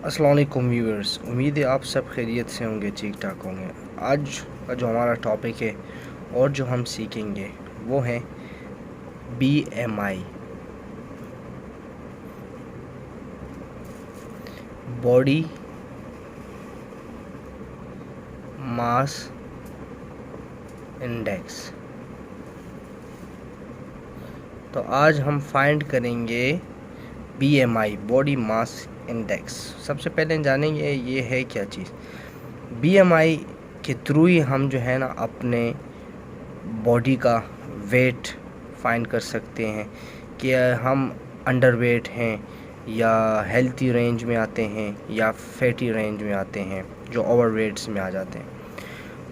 अस्सलाम वालेकुम व्यूअर्स, उम्मीद है आप सब खैरियत से होंगे, ठीक ठाक होंगे। आज का जो हमारा टॉपिक है और जो हम सीखेंगे वो है BMI, बॉडी मास इंडेक्स। तो आज हम फाइंड करेंगे BMI, बॉडी मास इंडेक्स। सबसे पहले जानेंगे ये है क्या चीज़। BMI के थ्रू ही हम जो है ना अपने बॉडी का वेट फाइंड कर सकते हैं कि हम अंडर वेट हैं या हेल्थी रेंज में आते हैं या फैटी रेंज में आते हैं, जो ओवर वेट्स में आ जाते हैं।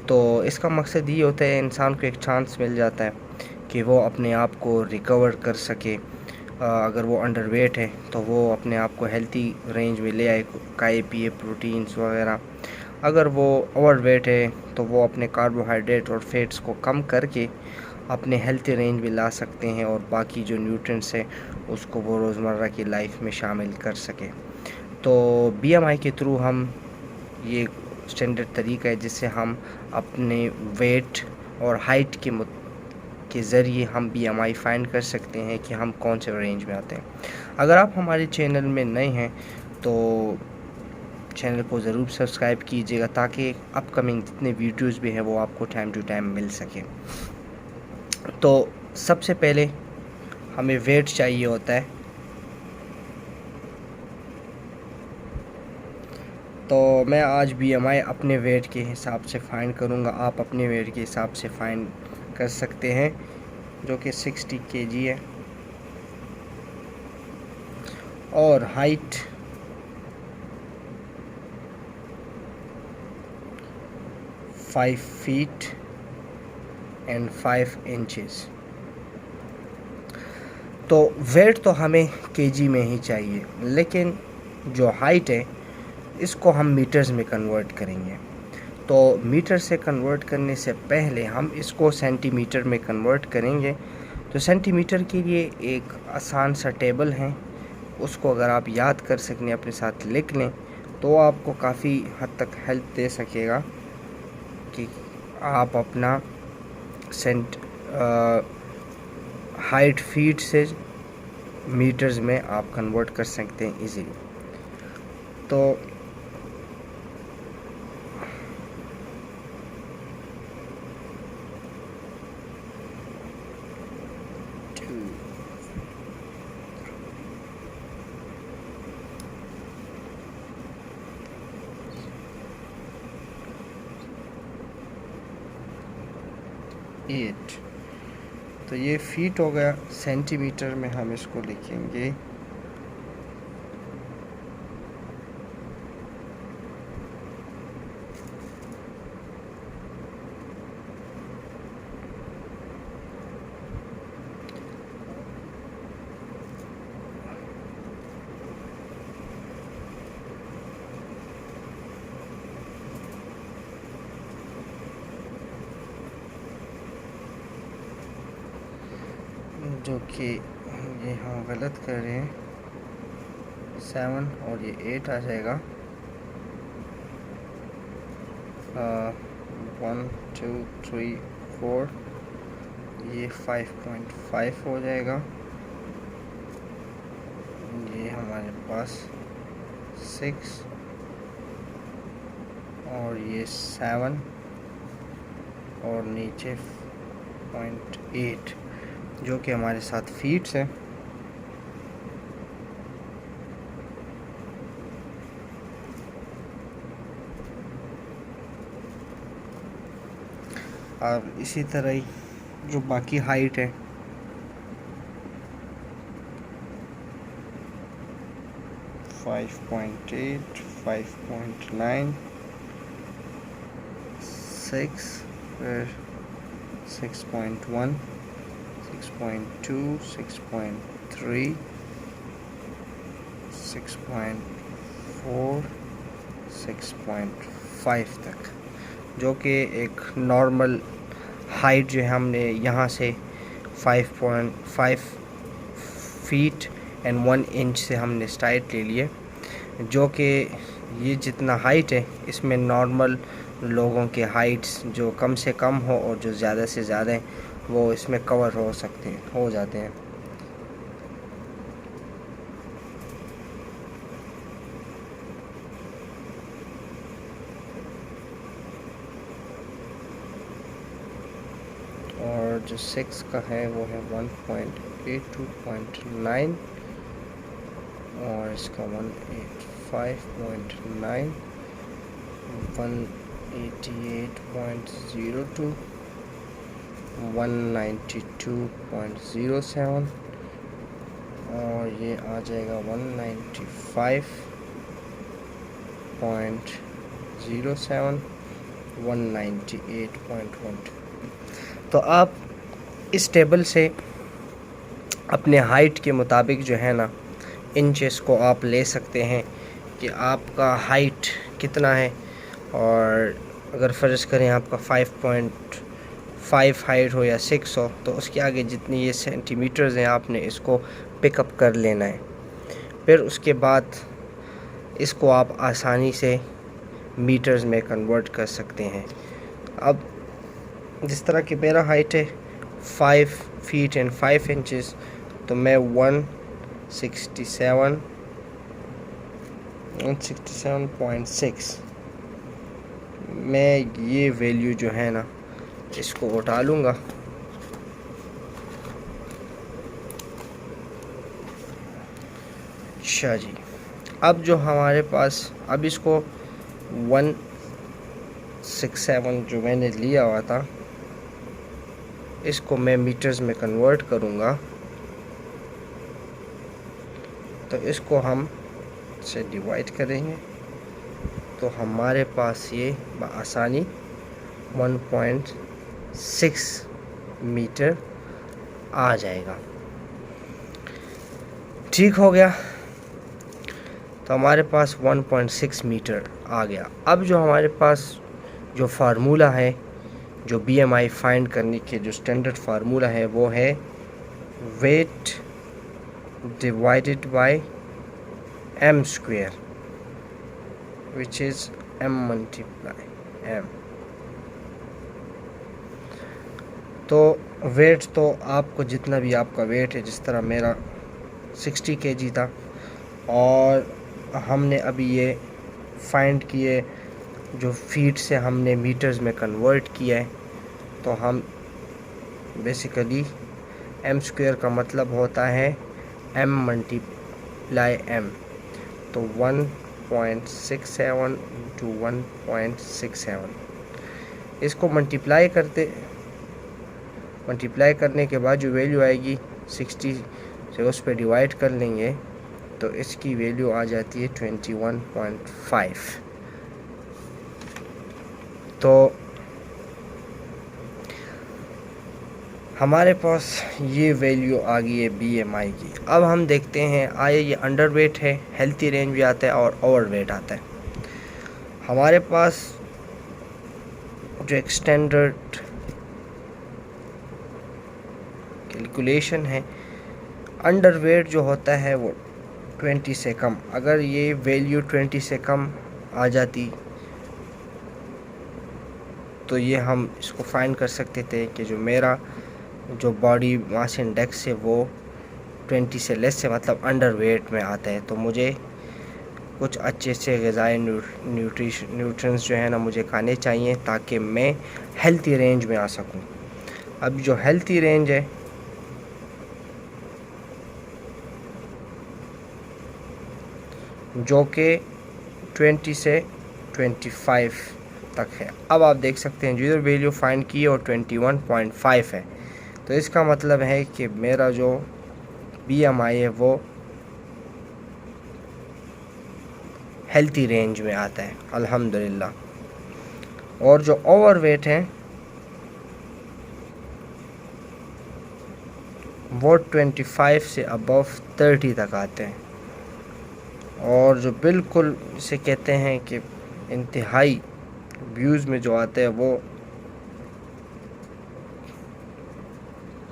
तो इसका मकसद ये होता है इंसान को एक चांस मिल जाता है कि वो अपने आप को रिकवर कर सके। अगर वो अंडर वेट है तो वो अपने आप को हेल्थी रेंज में ले आए, खाए पिए प्रोटीन्स वगैरह। अगर वो ओवर वेट है तो वो अपने कार्बोहाइड्रेट और फैट्स को कम करके अपने हेल्थी रेंज में ला सकते हैं और बाकी जो न्यूट्रिएंट्स हैं उसको वो रोज़मर्रा की लाइफ में शामिल कर सके। तो BMI के थ्रू हम ये स्टैंडर्ड तरीका है जिससे हम अपने वेट और हाइट के ज़रिए हम BMI फाइंड कर सकते हैं कि हम कौन से रेंज में आते हैं। अगर आप हमारे चैनल में नए हैं तो चैनल को ज़रूर सब्सक्राइब कीजिएगा ताकि अपकमिंग जितने वीडियोस भी हैं वो आपको टाइम टू टाइम मिल सके। तो सबसे पहले हमें वेट चाहिए होता है। तो मैं आज BMI अपने वेट के हिसाब से फाइंड करूँगा, आप अपने वेट के हिसाब से फाइंड कर सकते हैं, जो कि 60 kg है। और हाइट 5 feet and 5 inches। तो वेट तो हमें kg में ही चाहिए, लेकिन जो हाइट है इसको हम मीटर्स में कन्वर्ट करेंगे। तो मीटर से कन्वर्ट करने से पहले हम इसको सेंटीमीटर में कन्वर्ट करेंगे। तो सेंटीमीटर के लिए एक आसान सा टेबल है, उसको अगर आप याद कर सकें, अपने साथ लिख लें, तो आपको काफ़ी हद तक हेल्प दे सकेगा कि आप अपना हाइट फीट से मीटर्स में आप कन्वर्ट कर सकते हैं इजीली। तो एट, तो ये फीट हो गया। सेंटीमीटर में हम इसको लिखेंगे जो कि ये हम गलत कर रहे हैं, 7 और ये 8 आ जाएगा। 1 2 3 4, ये 5.5 हो जाएगा। ये हमारे पास 6 और ये 7 और नीचे 0.8, जो कि हमारे साथ फीट्स है। और इसी तरह ही जो बाकी हाइट है, फाइव पॉइंट 5.9, 6, 6.1, 6.2, 6.3, 6.4, 6.5 तक, जो कि एक नॉर्मल हाइट जो है हमने यहाँ से 5.5 फीट एंड 1 इंच से हमने स्टार्ट ले लिए। जो कि ये जितना हाइट है इसमें नॉर्मल लोगों के हाइट्स जो कम से कम हो और जो ज़्यादा से ज़्यादा हैं वो इसमें कवर हो जाते हैं। और जो 6 का है वो है 1.82.9 और इसका 185.9, 188.02, 192.07 और ये आ जाएगा 195.07, 198.1। तो आप इस टेबल से अपने हाइट के मुताबिक जो है ना इंचेस को आप ले सकते हैं कि आपका हाइट कितना है। और अगर फ़र्ज़ करें आपका 5.5 हाइट हो या 6 हो तो उसके आगे जितनी ये सेंटीमीटर्स हैं आपने इसको पिकअप कर लेना है। फिर उसके बाद इसको आप आसानी से मीटर्स में कन्वर्ट कर सकते हैं। अब जिस तरह की मेरा हाइट है 5 फीट एंड 5 इंचेस, तो मैं 167.6 मैं ये वैल्यू जो है ना इसको उठा लूँगा। अच्छा जी, अब जो हमारे पास अब इसको 167 जो मैंने लिया हुआ था इसको मैं मीटर्स में कन्वर्ट करूँगा। तो इसको हम से डिवाइड करेंगे तो हमारे पास ये आसानी 1.6 मीटर आ जाएगा। ठीक हो गया, तो हमारे पास 1.6 मीटर आ गया। अब जो हमारे पास जो फार्मूला है जो BMI फाइंड करने के जो स्टैंडर्ड फार्मूला है वो है weight divided by m square which is m multiply m। तो वेट तो आपको जितना भी आपका वेट है, जिस तरह मेरा 60 kg था और हमने अभी ये फाइंड किए जो फीट से हमने मीटर्स में कन्वर्ट किया है, तो हम बेसिकली m स्क्वायर का मतलब होता है m मल्टीप्लाई m। तो 1.67 टू 1.67 इसको मल्टीप्लाई करने के बाद जो वैल्यू आएगी 60 से उस पर डिवाइड कर लेंगे तो इसकी वैल्यू आ जाती है 21.5। तो हमारे पास ये वैल्यू आ गई है BMI की। अब हम देखते हैं आए ये अंडर वेट है, हेल्थी रेंज भी आता है और ओवर वेट आता है। हमारे पास जो एक स्टैंडर्ड कैलकुलेशन है, अंडर वेट जो होता है वो 20 से कम, अगर ये वैल्यू 20 से कम आ जाती तो ये हम इसको फाइंड कर सकते थे कि जो मेरा जो बॉडी मास इंडेक्स है वो 20 से लेस है, मतलब अंडर वेट में आता है। तो मुझे कुछ अच्छे से ग़िज़ाई न्यूट्रिएंट्स जो है ना मुझे खाने चाहिए ताकि मैं हेल्थी रेंज में आ सकूं। अब जो हेल्थी रेंज है जो कि 20 से 25 तक है। अब आप देख सकते हैं जो वैल्यू फाइंड की और 21.5 है, तो इसका मतलब है कि मेरा जो BMI है वो हेल्थी रेंज में आता है अल्हम्दुलिल्लाह। और जो ओवर वेट है वो 25 से अबव 30 तक आते हैं। और जो बिल्कुल इसे कहते हैं कि इंतहाई व्यूज़ में जो आते हैं वो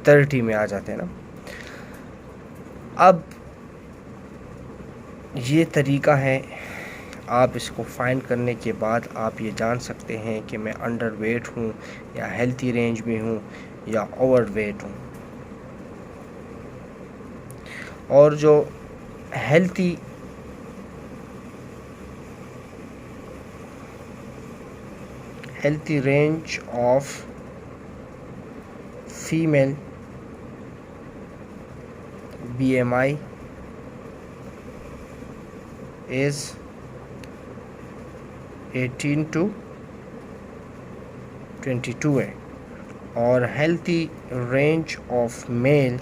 30 में आ जाते हैं ना। अब ये तरीका है। आप इसको फाइंड करने के बाद आप ये जान सकते हैं कि मैं अंडर वेट हूँ या हेल्थी रेंज में हूँ या ओवर वेट हूँ। और जो healthy range of female BMI is 18 to 22 है, और healthy range of male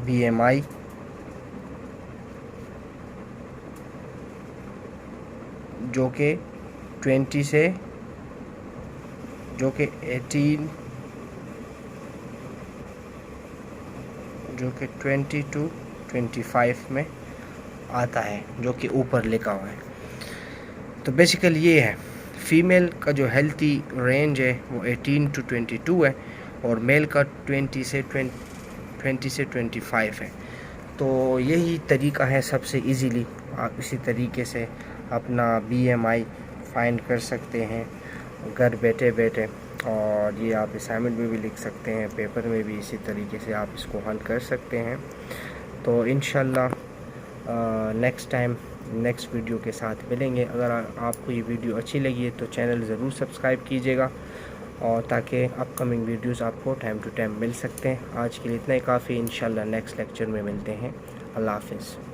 BMI जो कि 20 से जो कि 18 जो कि 20 to 25 में आता है, जो कि ऊपर लिखा हुआ है। तो बेसिकली ये है, फीमेल का जो हेल्थी रेंज है वो 18 to 22 है और मेल का 20 से 25 है। तो यही तरीका है सबसे इजीली आप इसी तरीके से अपना BMI फाइंड कर सकते हैं घर बैठे बैठे। और ये आप असाइनमेंट में भी लिख सकते हैं, पेपर में भी इसी तरीके से आप इसको हल कर सकते हैं। तो इंशाल्लाह नेक्स्ट टाइम नेक्स्ट वीडियो के साथ मिलेंगे। अगर आपको ये वीडियो अच्छी लगी है तो चैनल ज़रूर सब्सक्राइब कीजिएगा, और ताकि अपकमिंग वीडियोस आपको टाइम टू टाइम मिल सकते हैं। आज के लिए इतना ही काफ़ी। इंशाल्लाह नेक्स्ट लेक्चर में मिलते हैं। अल्लाह हाफ़िज़।